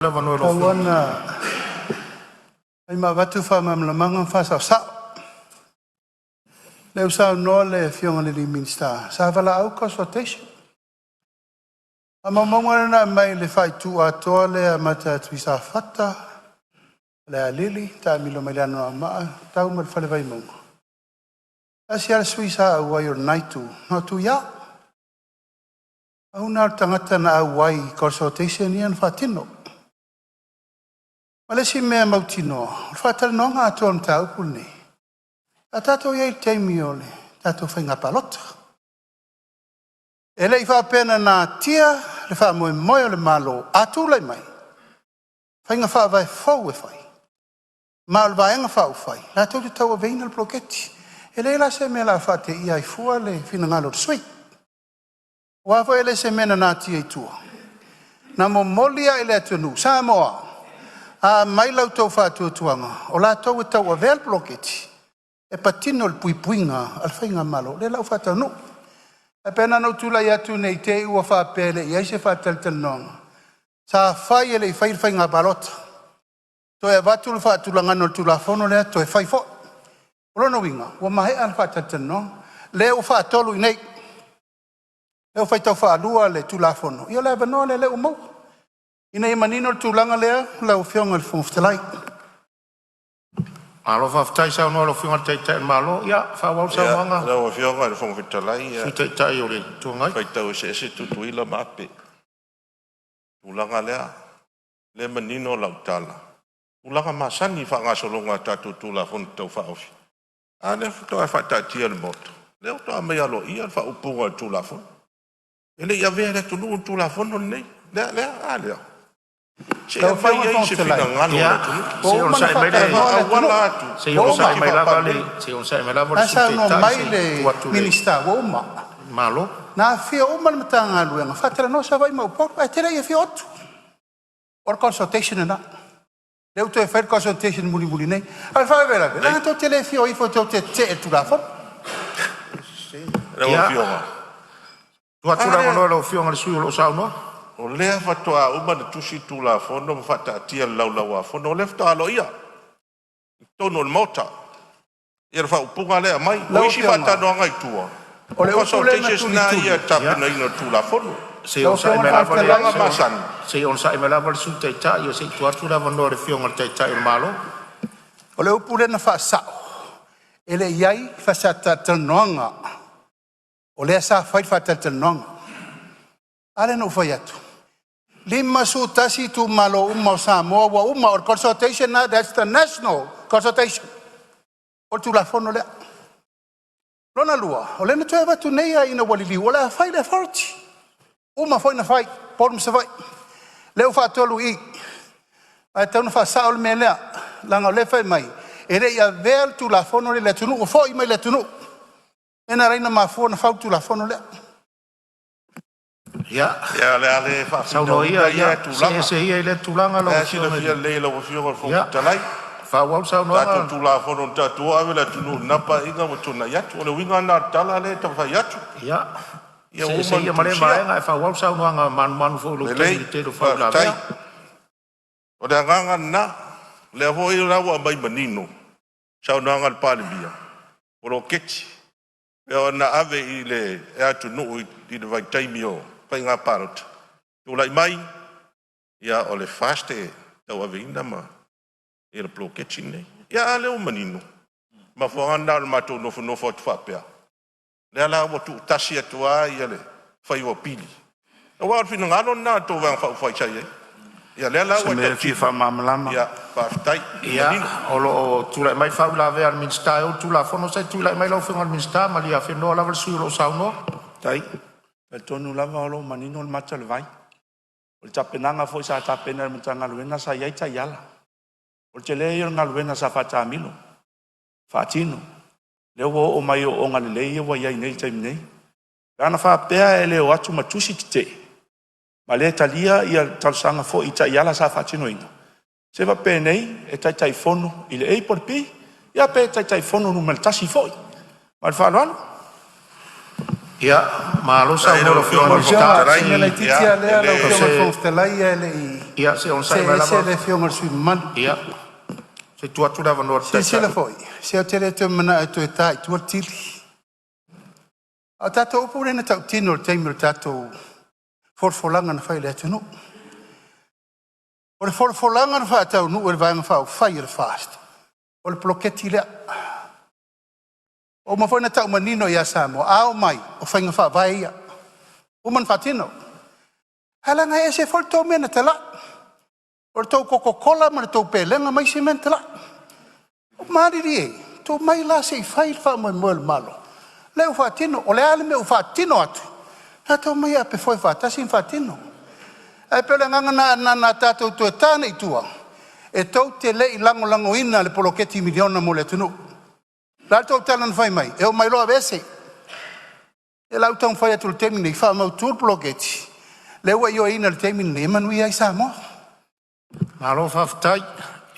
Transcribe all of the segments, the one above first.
Kawana ai mawatu fa mamlamanga fa sa le usa no le fionga le minsta sa vala au consultation ama mongwana mai le fai tu ato le mata twisa fata le lili ta milo melano ama tau mal fale vai mongo asia suisa wa your night to no tu ya una tangata na wai consultation ni fatino Wale si mea mautino, whaatara no ngā atua mta upuni. A tātou iei teimi ole, tātou whainga palota. E lei whaapena nā tia, le wha moe moe le malo, atu lei mai. Whainga wha vai fau e whai. Mā le vaenga whau whai, nā tau te tau a veina le ploketi. E lei la se mea la whaate i ai fua le whina ngalo sui. Wafo e le se mena nā tia i tua. Nā mo molia e le atunu, sā moa. A mai lau tau whātua tuanga, o la tau e tau a vel bloketi, e patino le puipuinga, al whainga malo, le lau whātua no. E pena no tūlai atu nei te ua whāpele, i aise whātaltal nonga. Sa whai e le i whainga balota. To e watu le whātulanga no tūlafono lea, to e whai fo. Rono winga, ua mahe al whātaltal nonga, le u whātolu i nei. Le u whaitau whālua le tūlafono, i o le avanoa le u mau. Ina i manino tūlanga lea, lau whionga le whungwhtalai. Alo whaftai sao no lo whionga taitai malo, ia, whawau sao manga. Lau whionga le whungwhtalai. Si taitai o le tuangai. Whaitau se tutuila mape. Tūlanga lea, le manino lau tala. Tūlanga masani whangasolonga tātou tūla whunu tau whaofi. A le whatoa whatatia le moto. Le otoa mea lo ia whaupunga tūla whunu. Ele ia vea le tunu tūla whunu nei. Lea, a lea. Se o fai ai se fina ngalo na tu. Se on sai mai le se on sai mai la vale, se on sai mai la vale. Asa no mai le minista wo ma. Malo. Na fia o mal matanga luenga. Fatela no sa vai mau por. Ai tere ia fia otu. Or consultation na. Le uto e fai consultation muli nei. Al fai vera. Na to tele fia i foto te tu la fo. Le o fia. Tu atura no lo fia ngal sui lo sa no. O lea whatoa uma na tusi tūla whono ma whataatia laulau a whono. O lea whatoa alo ia. Tono le mota. Ia rwha upunga lea mai. O isi whatanoa ngai tua. O le consultations na ia tapina ino tūla whono. Se on sai mai lava le masani. Se on sai mai lava le su taitai. O se tu atu lava no le whionga taitai o malo. O le upule na whaasao. E le iai whaasatanoanga. O lea sa whai whaatanoanga. Ale no whai atu. Lima su tasi tu malo uma o Samoa wa uma or consultation na, that's the national consultation. O tu la fono lea. Lona lua, o lena tu eva tu neia ina walili, o lea whai le wharti. Uma whai na whai, porum sa whai. Leo whaatolu i. Ai tauna wha sao le mea lea, langa o le whai mai. E rei a vel tu la fono le tunu, o whai mai le tunu. Ena reina ma fua na whau tu la fono lea. Ya, le sau no ia se ia le tulanga lo fio le lo fio fo talai fa wa sau no ta tula fo no ta tu ave la tu napa inga mo tu na ya tu le winga na tala le ta fa ya tu ya se ia mare mai fa wa sau no nga man fo lo te do fa la tai o da nganga na le fo i la wa mai manino sau no nga pa le bia o lo kechi e na ave i le e tu no i de vai tai mio Painga parot. Tu lai mai, ia o le faste tau aveinda ma e le ploketi nei. Ia le o manino. Ma whangana le matou nofo atu whapea. Le ala o tu tasi atua ia le whai o pili. A wā whina ngano nā tō wang whai chai e. Ia le ala o tau fifa mamalama. Ia whaftai. Ia o lo tu lai mai whau la vea minsta o tu la fono sai tu lai mai lau whengal minsta ma lia whenua lava sui lo sauno. Tai. E tonu lava o lo manino le mata le vai. O le tapenanga fo sa tapena le mata ngaluena sa iai ta iala. O le tele i ngaluena sa fata amilo. Fatino. Le o mai o ngale le i wa iai nei taim nei. Rana wha pea e le o atu matusi te. Ma le talia i al talsanga fo i ta iala sa fatino ina. Se va pe nei e taitai fono i le ei por pi. Ia pe taitai fono no maltasi fo. Ma le whaaloano. Ia, malo sa no lo fio Ia, le titia lea lau fio whongwhtalai e le i Ia se on sai Se lava. le fionga sui man. Ia. Se tu lava no Se le foi. Se o tele te mana to tai tu tili. A tato upu rena tau tino te mi tato forfolanga na fai le tunu. O le forfolanga na fai tau nu e vanga fai fai fast. O le ploketi le. O ma foi na tau manino ia samo. Ao mai o fai nga fai vai ia. O man fatino. Halanga e se for to mena tala. O tau Coca-Cola ma tau pelenga mai se mena tala. O mariri e. To mai la se fai fa mo malo. Leo fatino, o le ale me o fatino atu. Ha tau mai a pe foi fatasi fatino. E pele nganga na tatou tu tana i tua. E tau te lei lango ina le poloketi miliona mo le tunu. La tau tala na fai mai. E o mai loa vese. E lau tau fai atu le temine i fa mau tur poloketi. Le ua io ina le temine le manui ai sa mo. Malo faftai.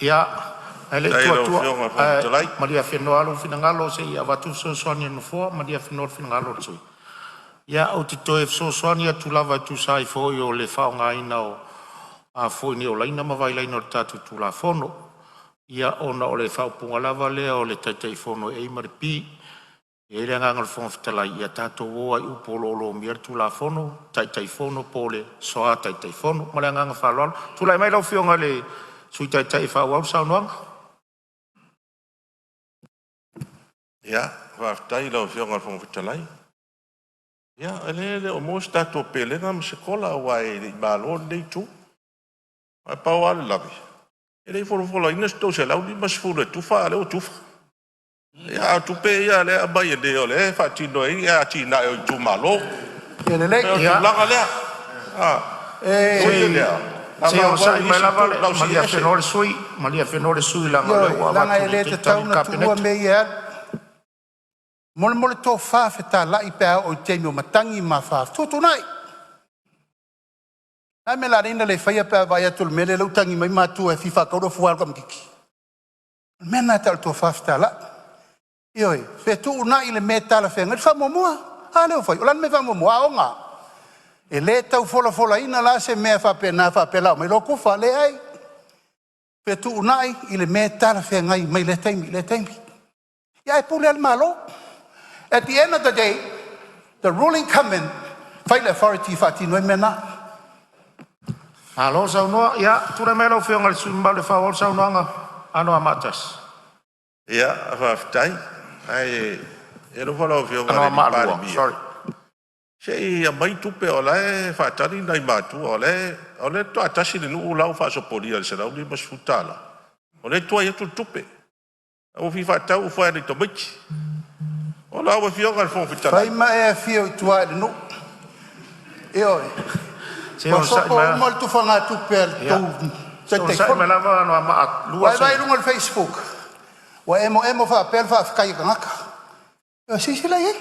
Ia. Ele tua Maria Fenoalo finangalo se ia watu so sonia no fo Maria Fenoalo finangalo tui. Ia o te toe so sonia tu lava tu sai fo o le faunga ina o a fo ni o laina mawai laina o tatu tu la fono. Ia ona o le faupunga lava lea o le taitai fono e maripi. E le ngangal fonga fitalai ia tato o ai upolo lo mier tu la fono taitai fono pole soa taitai fono ma le ngangal falol tu lai mai lau fionga le sui taitai fa wau saunoanga. Ia, whaftai lau whionga whonga whitalai. Ia, ele o mōs tātou pelenga ma se kola wai i malo nei tū. Ai pau ale labi. E rei wholofola ina sto se lau ni masfura tufa ale o tufa. Ia, tupe ia le abai e deo le, whatino e ia tina e o tu malo. Ia le lei. Ia, langa lea. Se o sai mai lava le, Maria Fenore sui langa le. Langa e le te tau na tua me ia. Mole tō whawheta lai pēa o te mio matangi ma whawh. Tō nai. Nai me la reina le whaia pēa vai atu le mele lautangi mai mātua e whiwha kaura fuar kam kiki. Mena tau tō whawheta lai. Ioi, whe tū nai le me tala whenga. Wha momoa. Ha leo whai. O lan me wha momoa o ngā. E le tau fola ina la se mea whapena whapela. Mai loko wha le ai. Whe tū nai i le me tala whenga mai le taimi. Ia e pule al malo. At the end of the day, the ruling come in, fight authority fatino e mena. Alo saunoa, ia, tura mea lau whionga le sumba le whawal saunoanga, ano amatas. Ia, whaftai. Ai, e lo whalau whionga Ano le amalua, pāri sorry. Se ia mai tupe o le, whatari nai mātua o le toa tasi le nuu lau whasoporia le sarau li masfutala. O le toa ia tupe. O fi whatau whaia ni tomaiti. O la wa fionga fo fitala. Fai mai e fio tua no. E oi. Se on sai mai mal tu fanga tu per tu. Se on sai mai lava no ama lua. Vai lungo al Facebook. Wa emo fa per fa kai ngaka. E si la ye.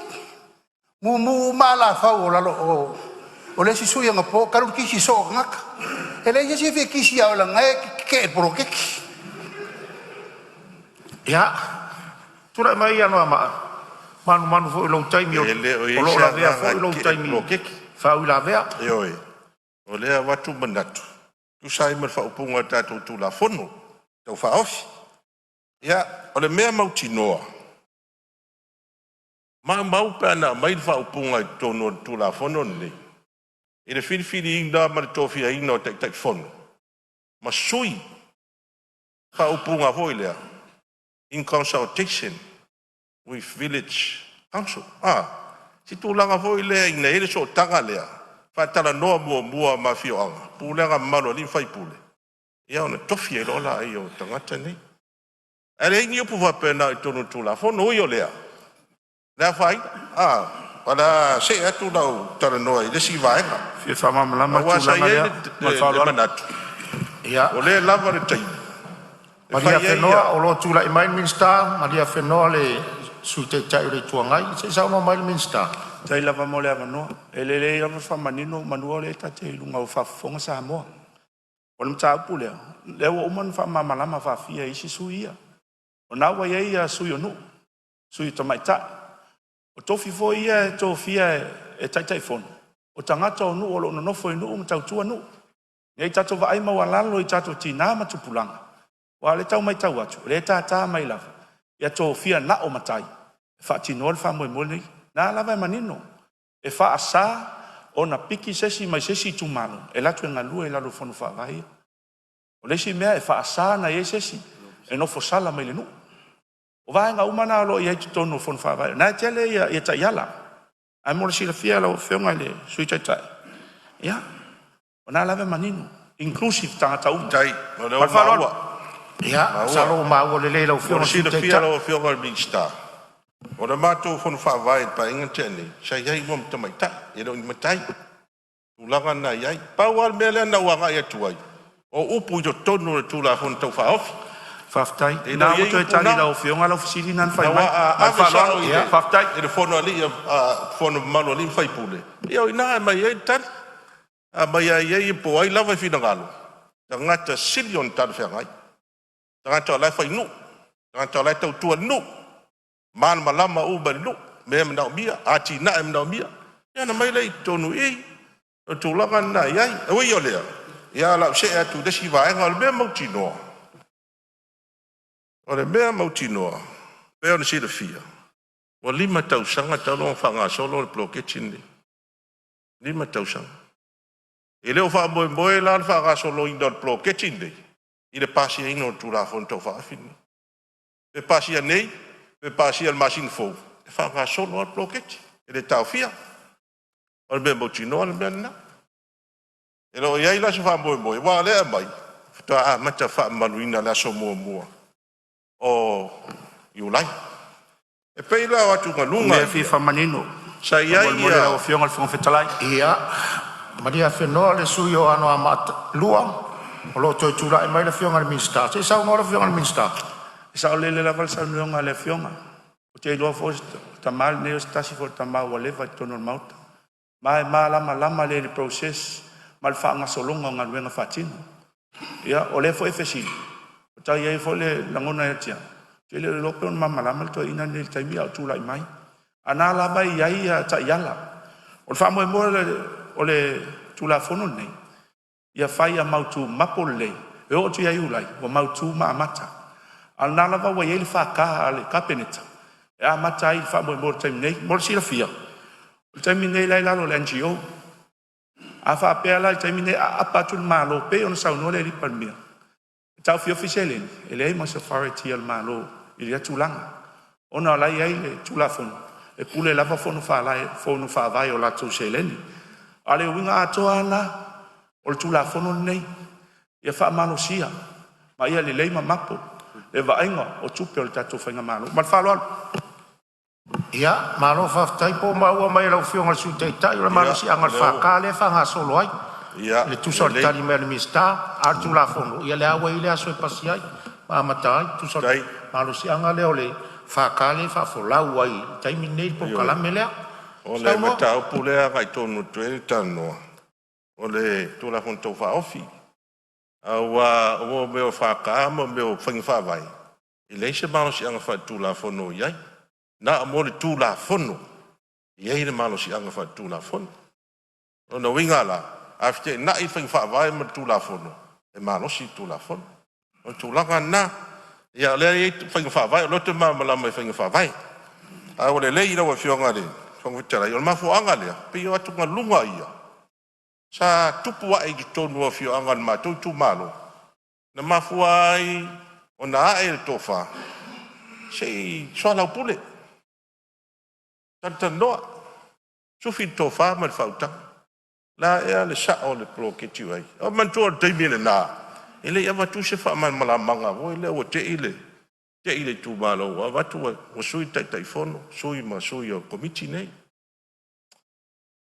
Mu mala fa o la lo. O le si su yang po karu ki si so ngaka. E le ye si fe ki si ya la ngai ke pro ke. Ya. Tura mai ya no ama. Manu foi lo taimi o lo la vea foi lo taimi fa u la vea Ioi. O lea watu manatu. Tu sai mar fa upunga tātou tu la fono. Tau fa ofi. Ia, o le mea mauti noa. Mau pēna mai fa upunga tono tu la fono nei. I le whiri inda ma le tofi a ina o taitai fono. Ma sui fa upunga hoi lea. In consultation with village council. Si tu langa foi lea ina ele so tanga lea. Whatala noa mua mafio anga. Pūlenga malo li whai pūle. Ia ona tofi e rola ai o tangata nei. Ele ingi upu whapena i tonu tūla. Fono ui o lea. Lea whai? Wana se atu nau tara noa i lesi vaenga. Fia whamama tūlanga lea. Le manatu. ia O le lava le taimi. Maria Fenoa o lo tula i Mainminster Maria Fenoa le sui tai le tuangai se sa no Mainminster Tai lava mo le avanoa. E le le lava whamanino manua le tate lunga o whafonga sa moa. O le mtaupu lea. Lea o uman whamamalama whawhia isi suia. O nawa ia sui o nu. Sui to maita. O tofi fo ia e tofia e taitai fono. O tangata o nu o lo nofo i nu mtautua nu. Ia I tatou vaai maualalo I tatou tina ma tupulanga. Wa le tau mai tau atu, le tā mai lava. Ia tō fia na o matai. E wha tino le wha moe moe nei. Nā lava e manino. E wha asa o na piki sesi mai sesi tu malo. E latu e ngalua e lalo whanu wha vai. O lesi mea e wha asa na e sesi. E no fosala mai le nu. O vaenga umana alo I aitu tono whanu wha vai. Nā tele ia ta iala. Ai mora sila fia lau whionga le sui taitai. Ia. O nā lava e manino. Inclusive tangata uma. Tai. O leo maua. Ia, salo maua le leila o whionga sui taitai. O sila fia lau whionga le minsta. O na mātou whanu wha vai pa inga tēne. Sa iai mo mta mai tai. E rau ni matai. Tūlanga na iai. Pāwal mea lea na wanga ia tuai. O upu I to tonu le tūla whanu tau wha ofi. Whaftai. Nā moto e tali lau whionga lau fisiri nan whai mai. Whaftai. E le whono ali, whono malo ali whai pule. Ia o ina mai e tali. Mai e po ai lava whina ngalo. Ta ngata silion tali whengai. Ta ngata lai whai nu. Ta ngata lai tau tua nu. Mana malama uba nu. Mea mnau mia. Ati na e mnau mia. Ia na mai lei tonu i. O tūlanga na iai. E wei Olea. Ia lau se atu desi vaenga o le mea mauti noa. O le mea mauti noa. Pea ona sila fia. O 5 tausanga talonga whanga solo le ploketini. 5 tausanga. E leo wha moe la le whanga solo ina le ploketini. I le pasi ino o tūla whanu tau whaafini. Pe pasi a nei. Pe pasi al masini fou. E whanga solo al ploketi. E le tau fia. O le mea mauti noa le mea na. E lo iai la se wha moe. Wa lea mai. Fta mata wha manuina la so mua. O iulai. E pei la watu ngalunga. Mea fi whamanino. Sa iai ia. O whionga le whangwhetalai. Ia, maria whenua le sui o ano a mata luang. O lo toi tūra e mai le whionga le minsta. Se sao no le whionga le minsta. E sao lele la valsa nuonga le whionga. O te iloa fos tamal neo stasi for tamau walewa I tono mauta. Mai lama le process. Mal whaanga solonga o ngaluenga whatino. Ia, o le fo e whesini. O tai ei fo le langona e tia. Te le lope on mamalama le toa ina le taimi au tūla I mai. Ana la mai iai ta iala. O le wha moe o le tūla fono nei. Ia whai a mautu mapo lei. E o tu iai ulai. O mautu maamata. Al nā lava wa iei le whaka a le kapeneta. E a mata ai le wha moe taimi nei. Mo le sila fia. O le taimi nei lai lalo le NGO. A wha pēr lai taimi nei a apatu le malo. Pe ona sau no le li palmia. Tau fi officialen, ele ai ma safari al malo, ili atulanga. Ona lai ai le tula fono. E pule lava fono fa vai o la tu seleni. Ale winga atoa na o tula fono nei. Ia fa malo sia. Ma ia le leima mapo. Le vaenga o tupe o tatu fainga malo. Mal falo. Ia, malo whaftai po maua mai lau whionga sui taitai. Ora malo si angal whakale whanga solo ai. Le tusa le tali mea le mista, artu la fono. Ia le awa i le aso e pasi ai. Maamatai, tusa le malo si anga leo le whakale whafolau ai. Taimi nei po kalame lea. O le mata upu lea kai tonu tueri tanoa. O le tula fono tau whaofi. Awa o meo whakaama meo whangi whawai. I leise malo si anga whatula fono iai. Na mo le tula fono. Iai le malo si anga whatula fono. O na winga la. After na I whaingi whaavai ma tūla whono. E manosi tūla whono. O tūlanga na. Ia lea i whaingi whaavai. Lote malama I whaingi whaavai. A o le lei rawa whionga le. Whangwitarai. O le mafuanga lea. Pe o atunga lunga ia. Sa tupu wa e ki tonu o whionga le mātou tū malo. Na mafuai. O na ae le tofa. Sei soalau pule. Tanta noa. Sufi tofa ma le whautanga. La ea le sa o le ploketi ai. O mantua o teimi le nā. Ele ia watu se wha man malamanga. O ele o te ile. Te ile tū malo. A watu o sui taitai fono. Sui ma sui o komiti nei.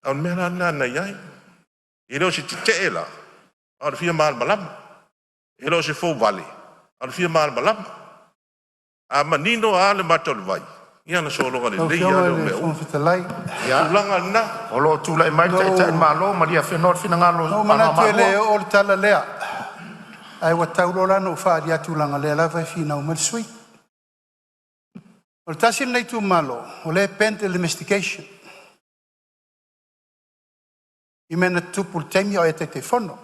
Au mea nā nei ai. Ele o se te ela. Au fia maal malama. Ele o se fō vale. Au fia maal malama. A manino a le matol vai. Ia na solonga le lei ale o mea u. Ulanga na. O lo tula e mai taitai malo, maria whenua whina ngalo. No mana te le o le tala lea. Ai wa taulo lana o whaari atulanga lea lawa e whina o marisui. O le tasi nei tu malo, o le pente domestication. I mena tupu le teimi o e te fono.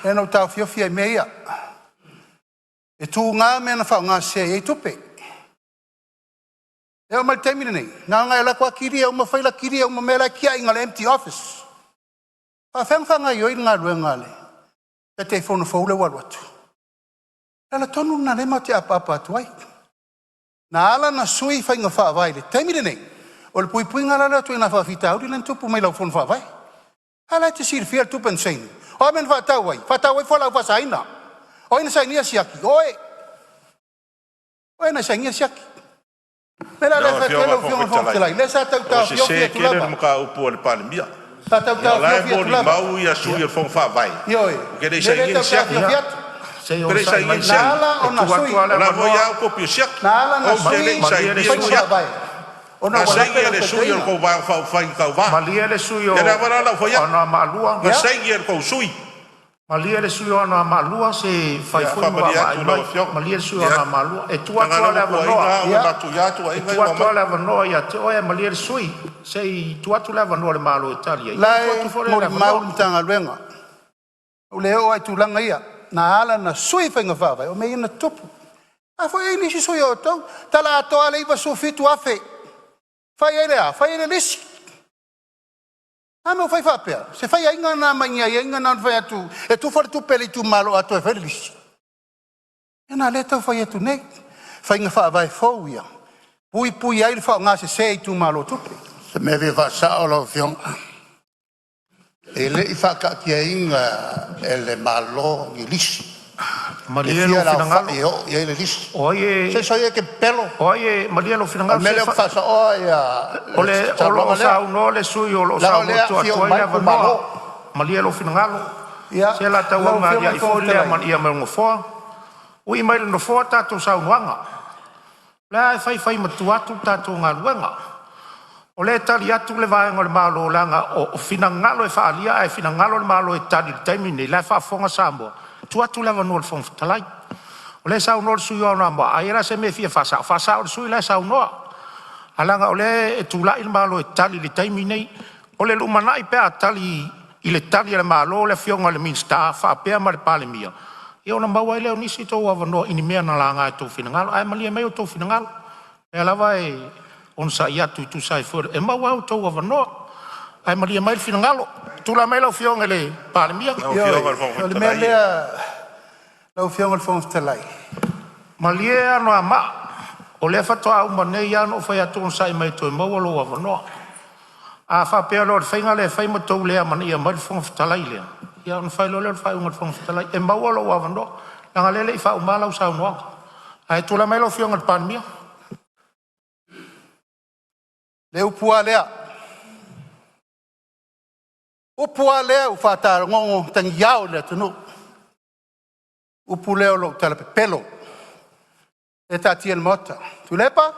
E no tau fia meia. E tu ngā mea na whao ngā se e tupe. E o mai temine nei. Nā ngai la kua kiri au ma whaila kiri au ma mea la kia inga le empty office. Pa whengwhanga i oi ngā rua ngā le. E te whono whaule waru atu. Ala tonu na le ma te apa atu ai. Na ala na sui whainga whaavai le temine nei. O le pui ngā lala atu i ngā whaafita auri len tupu mai lau whono whaavai. Ala te siri fia tupen seini. O men whaatau ai. Whaatau ai whalau whasaina. O ina sa nia siaki. Oe. O ina sa nia siaki. Mela le whaatelo fionga whaafitelai. Le sa tau tau fio fia tulaba. O se kere muka upu o le palimia. Sa tau tau fio fia tulaba. Mau ia sui o whong whaavai. Ioe. Kere sa nia siaki. Kere sa nia siaki. Nala o na sui. Ola voi au kopi o siaki. Nala na sui. Na sei le sui o ko va fa fa ka va. Malia le sui o. Era para la foi. Ana malua. Na sei ko sui. Malia le sui o ana malua se fai foi va. Malia le sui o ana malua. E tua le vanoa. Na tu ya tu ai vai. Tua le vanoa ya te oe malia le sui. Se tua le vanoa le malo Italia. Lai mo mau tanga luenga. O le o ai tu langa ia. Na ala na sui whainga whawai. O me ina tupu. A foi ele si sui o tau. Tala atoa le iwa so fitu afe. Fai ele lisi. Ame o fai whapea. Se fai a inga nā mainga, inga nā whai atu. E tu whare tu pele tu malo atu e whai lisi. E nā le tau whai atu nei. Fai inga whaavai fau ia. Pui ai le whao ngā se tu malo tupe. Se me vi whasa o lau fionga. E le I whaka kia inga e le malo i lisi. Malia lo finangalo. Ia le lisi. Oye. Se soia ke pelo. Oye, Malia lo finangalo. Mele o whasa o ia. Ole o sao no le sui o lo sao mo tu atoia vanoa. Malia lo finangalo. Se la tau nga ia I folia man ia me ngofoa. Ui mai no foa tatu sao nuanga. La fai matu atu tatu nga luenga. Ole tali atu le vaenga le malo langa o finangalo e faalia e finangalo le malo e tali taimini la fa fonga sambo. Tu atu lava no le fong talai. Ole sao no le sui o na ma. Ai era se me fia fasa o sui la sao no. Alanga ole e tu la il malo e tali le taimini. Ole lumana I pe tali I le tali le malo le fionga le minsta fa pe ma le palemia. Ia ona maua I le nisi to wa no ini mea na langa e to finangalo. Ai malia me o to finangalo. E lava e on sa ia tu sai for. E maua o to wa no. Ai malia mai finangalo. Tu la mai lo fionga le palemia. Le mea lea lau fionga le fong talai. Malia no ama. O le fatoa uma nei ano fai atu on sai mai to e maua lo wa no. A fa pe lo fainga le fai mo to le mania mai fong talai le. Ia on fai lo le fai un fong talai. E maua lo wa no. Langa lele I fa uma lau sa no. Ai tu la mai lo fionga le palemia. Le upua lea. Upua lea u whātara ngongo tangi iau lea tunu. Upu leo lo tala pe pelo. E tātia le mota. Tuilaepa,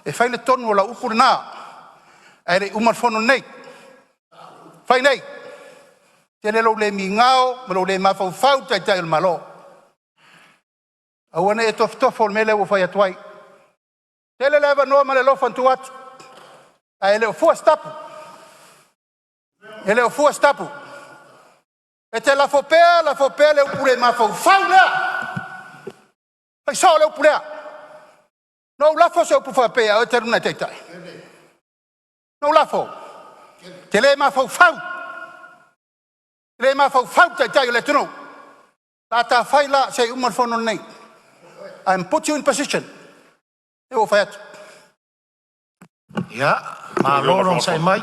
e whai le tonu o la upu le nā. E re umar fono nei. Whai nei. Te le lo le mi ngao, ma lo le mafaufau taitai le malo. Awane e tofo le mele u whai atuai. Te le lewa noa ma le lofan tu atu. E le o fua stapu. Ele o fua stapu. E te la fopea le upule mafaufau lea. Pai so le upulea. No lafo se upu whapea o te runa teitai. No lafo. Te le mafaufau. Te le mafaufau teitai o le tunu. La ta whaila se umar fono nei. I'm put you in position. E o whai atu. Ia, ma lorong sai mai.